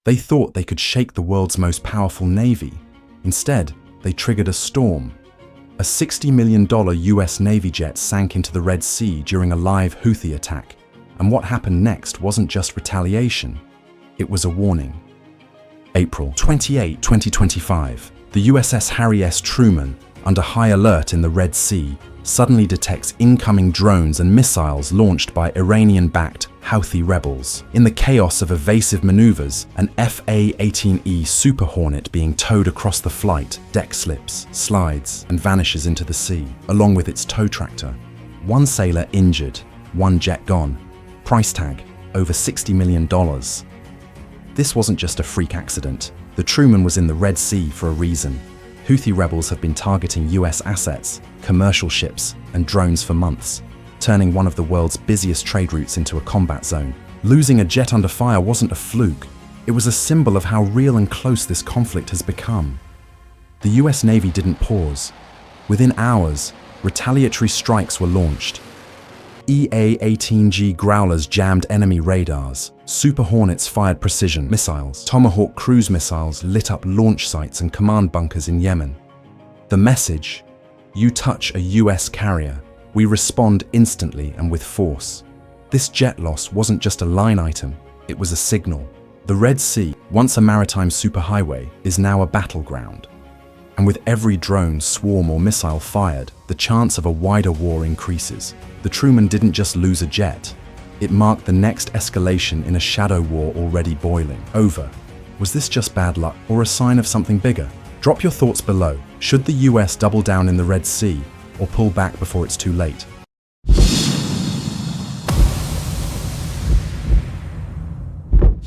They thought they could shake the world's most powerful navy. Instead, they triggered a storm. A $60 million US Navy jet sank into the Red Sea during a live Houthi attack. And what happened next wasn't just retaliation, it was a warning. April 28, 2025. The USS Harry S. Truman, under high alert in the Red Sea, suddenly detects incoming drones and missiles launched by Iranian-backed Houthi rebels. In the chaos of evasive maneuvers, an F/A-18E Super Hornet being towed across the flight, deck slips, slides, and vanishes into the sea, along with its tow tractor. One sailor injured, one jet gone. Price tag, over $60 million. This wasn't just a freak accident. The Truman was in the Red Sea for a reason. Houthi rebels have been targeting US assets, commercial ships, and drones for months, turning one of the world's busiest trade routes into a combat zone. Losing a jet under fire wasn't a fluke. It was a symbol of how real and close this conflict has become. The US Navy didn't pause. Within hours, retaliatory strikes were launched. EA-18G Growlers jammed enemy radars. Super Hornets fired precision missiles. Tomahawk cruise missiles lit up launch sites and command bunkers in Yemen. The message: you touch a US carrier, we respond instantly and with force. This jet loss wasn't just a line item, it was a signal. The Red Sea, once a maritime superhighway, is now a battleground. And with every drone, swarm, or missile fired, the chance of a wider war increases. The Truman didn't just lose a jet. It marked the next escalation in a shadow war already boiling over. Was this just bad luck or a sign of something bigger? Drop your thoughts below. Should the US double down in the Red Sea or pull back before it's too late?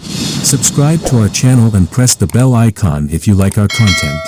Subscribe to our channel and press the bell icon if you like our content.